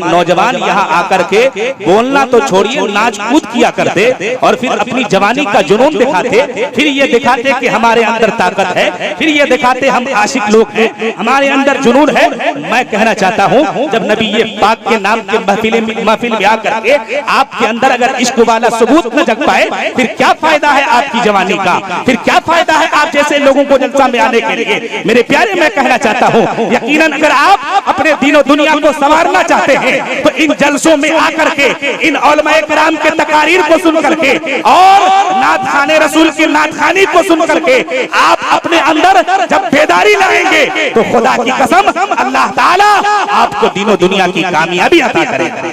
नौजवान यहाँ आकर के बोलना तो छोड़िए नाच कूद किया करते और फिर अपनी जवानी का जुनून दिखाते, फिर ये दिखाते कि हमारे अंदर ताकत है, फिर ये दिखाते हम आशिक लोग हैं, हमारे अंदर जुनून है। मैं कहना चाहता हूँ जब नबी ये पाक के नाम के महफिल में आकर के आपके अंदर अगर इश्क वाला सबूत न जग पाए फिर क्या फायदा है आपकी जवानी का, फिर क्या फायदा है आप जैसे लोगों को जलसा में आने के लिए। मेरे प्यारे मैं कहना चाहता हूँ यकीनन अगर आप अपने दीनों दुनिया को संवारना चाहते हैं तो इन जलसों में आकर के इन उलमाए किराम के तकारीर को सुन करके और नात खाने रसूल की नात खानी को सुन करके आप अपने अंदर जब बेदारी लाएंगे तो खुदा की कसम अल्लाह ताला आपको दीनों दुनिया की कामयाबी अता करेगा।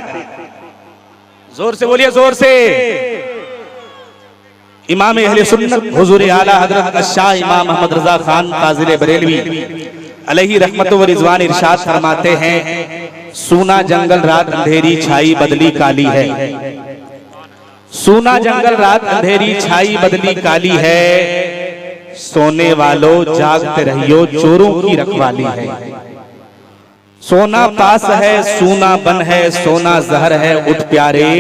जोर से बोलिए, जोर से। इमाम अहले सुन्नत हुजूर आला हजरत शाह इमाम अहमद रजा खान काज़ी बरेलवी अलैहि रहमत व रिजवान इरशाद फरमाते हैं, सूना जंगल रात अंधेरी छाई बदली काली है, सूना जंगल रात अंधेरी छाई बदली काली है, सोने वालों जागते रहियो चोरों की रखवाली है। सोना पास है सूना बन है, सोना जहर है उठ प्यारे,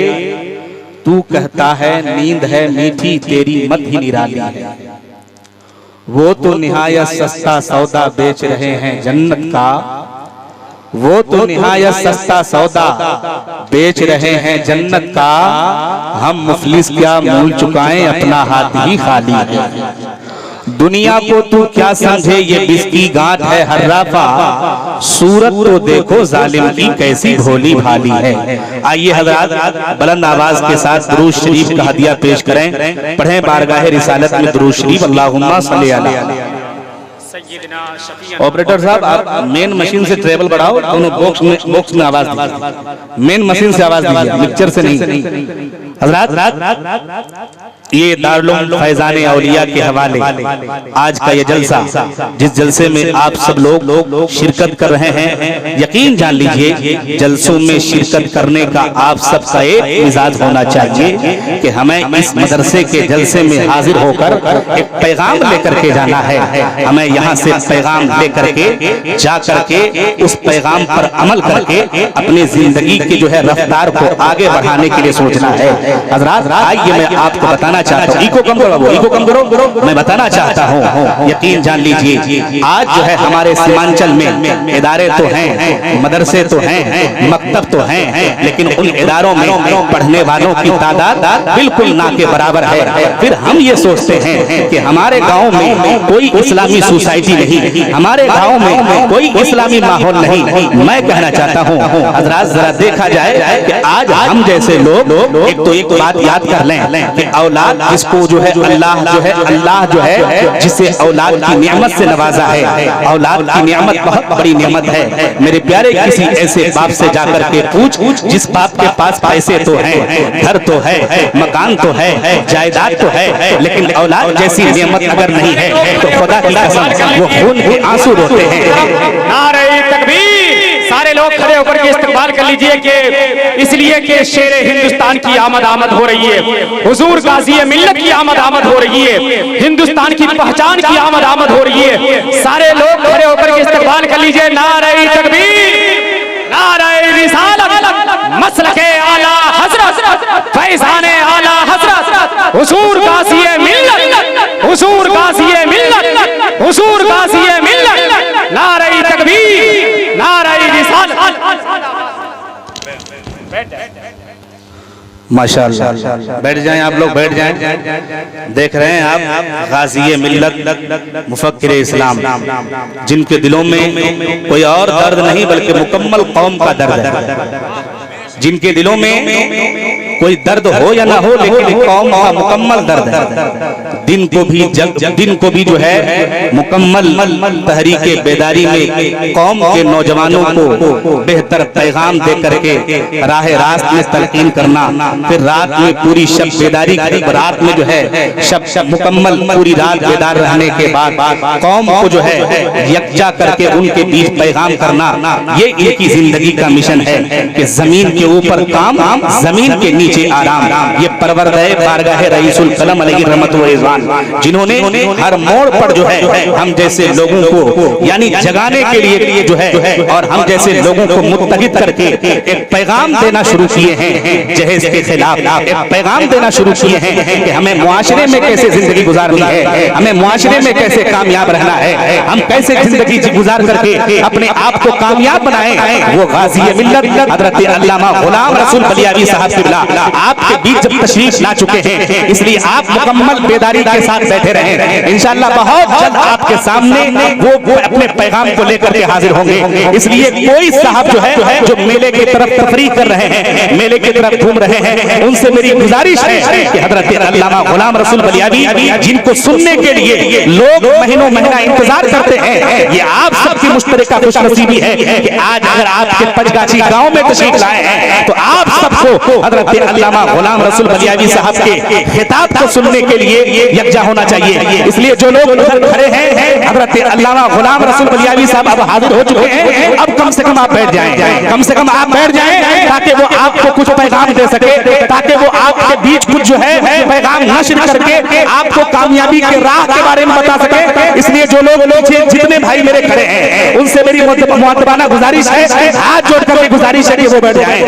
तू कहता है नींद है मीठी तेरी मत ही निराली है। वो तो निहायत सस्ता सौदा बेच रहे हैं जन्नत का, वो तो निहायत सस्ता सौदा बेच रहे हैं जन्नत का, हम मुफलिस क्या मूल चुकाएं अपना हाथ ही खाली है। दुनिया को तू क्या समझे ये बिस्की गांठ है हर्राफा, सूरत तो देखो जालिम की कैसी भोली भाली है। आइए हज़रात बुलंद आवाज के साथ दुरूद शरीफ का हदिया पेश करें, पढ़ें बारगाह रिसालत में दुरूद शरीफ अल्लाहुम्मा सल्ली अला। ऑपरेटर साहब आप मेन मशीन से ट्रेबल बढ़ाओ, दोनों बॉक्स में आवाज दीजिए, मेन मशीन से आवाज दीजिए, मिक्सचर से नहीं। हज़रात ये दारुल फैजान औलिया के हवाले आज का ये जलसा, जिस जलसे में आप सब लोग शिरकत कर रहे हैं, यकीन जान लीजिए जलसों में शिरकत करने का आप सबका एक मिजाज होना चाहिए कि हमें इस मदरसे के जलसे में हाजिर होकर एक पैगाम लेकर के जाना है। हमें यहाँ से पैगाम लेकर के जा करके उस पैगाम पर अमल करके अपनी जिंदगी की जो है रफ्तार को आगे बढ़ाने के लिए सोचना है। हज़रात आइए मैं आपको बताना चाहता हूँ, इको कम करो, इको कम करो, मैं बताना चाहता हूँ यकीन जान लीजिए आज जो है हमारे सीमांचल में इदारे तो हैं, मदरसे तो हैं, मकतब तो हैं, लेकिन उन इदारों में पढ़ने वालों की तादाद बिल्कुल ना के बराबर है। फिर हम ये सोचते हैं कि हमारे गाँव में कोई इस्लामी सोसाइटी नहीं, हमारे गाँव में कोई इस्लामी माहौल नहीं। मैं कहना चाहता हूँ हज़रात जरा देखा जाए कि आज हम जैसे लोग एक बात याद कर लें कि औलाद जिसको जो है अल्लाह जो है जिसे औलाद की नेमत से नवाजा है, औलाद की नेमत बहुत बड़ी नेमत है। मेरे प्यारे किसी ऐसे बाप से जाकर के पूछ जिस बाप के पास पैसे तो हैं, घर तो है, मकान तो है, जायदाद तो है, लेकिन औलाद जैसी नेमत अगर नहीं है तो खुदा की कसम वो खून के आंसू रोते हैं। नारे तकबीर, सारे लोग खड़े होकर के इस्तकबाल कर लीजिए कि इसलिए कि शेर हिंदुस्तान की आमद हो रही है, हुजूर गाज़ी मिल्लत की आमद हो रही है, हिंदुस्तान की पहचान की आमद हो रही है। सारे लोग खड़े होकर के इस्तकबाल कर लीजिए। नारे तकबीर, नारे रिसालत, मसलके आला हज़रत, फैज़ाने आला हज़रत, हुजूर गाज़ी मिल्लत, हुजूर गाज़ी मिल्लत, हुजूर गाज़ी मिल्लत। नारे तकबीर, नारे रिसालत। माशाअल्लाह, बैठ जाएं आप लोग, बैठ जाएं। देख रहे हैं आप गाज़ी मिल्लत मुफक्किर इस्लाम, जिनके दिलों में कोई और दर्द नहीं बल्कि मुकम्मल कौम का दर्द है, जिनके दिलों में कोई दर्द हो या ना हो लेकिन कौम का मुकम्मल दर्द है। दिन को भी जो है मुकम्मल तहरीके बेदारी में कौम के नौजवानों को बेहतर पैगाम दे करके राह रास्त में तलकीन करना, फिर रात में पूरी शब बेदारी, रात में जो है शब मुकम्मल पूरी रात बेदार रहने के बाद कौम को जो है यकजा करके उनके बीच पैगाम करना, ये इनकी जिंदगी का मिशन है कि जमीन के ऊपर काम, जमीन के नीचे आराम। ये परवरदे बारगाह रईसुल कलम अलैहि रहमत व रिज़वान, जिन्होंने हर मोड़ पर जो है हम जैसे लोगों को यानी जगाने के लिए जो है और हम जैसे लोगों को मुत्तहिद करके एक पैगाम देना शुरू किए हैं जहेज के खिलाफ। एक पैगाम देना शुरू किए हैं कि हमें मुआशरे में कैसे जिंदगी गुजारनी है, हमें मुआशरे में कैसे कामयाब रहना है, हम कैसे जिंदगी गुजार करके अपने आप को कामयाब बनाएं। वो गाज़ी मिल्लत हज़रत अल्लामा गुलाम रसूल बलियावी साहब क़िबला आपके बीच जब तशरीफ ला चुके हैं, इसलिए आप मुकम्मल बेदारी के साथ बैठे रहें। इंशाअल्लाह बहुत जल्द आपके सामने वो अपने पैगाम को लेकर के हाजिर होंगे। इसलिए कोई साहब जो है जो मेले की तरफ तफरीह कर रहे हैं, मेले की तरफ घूम रहे हैं, उनसे मेरी गुजारिश है कि हज़रत अल्लामा गुलाम रसूल बलियावी जिनको सुनने के लिए लोग महीनों महीना इंतजार करते हैं, ये आप सबकी मुश्तरका खुशनसीबी है कि आज अगर आपके पंचगाछी गांव में तशरीफ लाए हैं तो आप सबको हज़रत अल्लामा गुलाम रसूल बलियावी साहब के खिताब को सुनने के लिए यकजा होना चाहिए। इसलिए जो लोग उधर खड़े हैं, हज़रत अल्लामा गुलाम रसूल बलियावी साहब अब हाजिर हो चुके हैं, अब कम से कम आप बैठ जाएं, कम से कम आप बैठ जाएं ताकि वो आपको कुछ पैगाम दे सके, ताकि वो आपके बीच कुछ जो है पैगाम नश्र करके आपको कामयाबी के राह के बारे में बता सके। इसलिए जो लोग जितने भाई मेरे खड़े हैं उनसे मेरी मुअद्दबाना गुजारिश है, हाथ जोड़ कर गुजारिश है कि वो बैठ जाएं।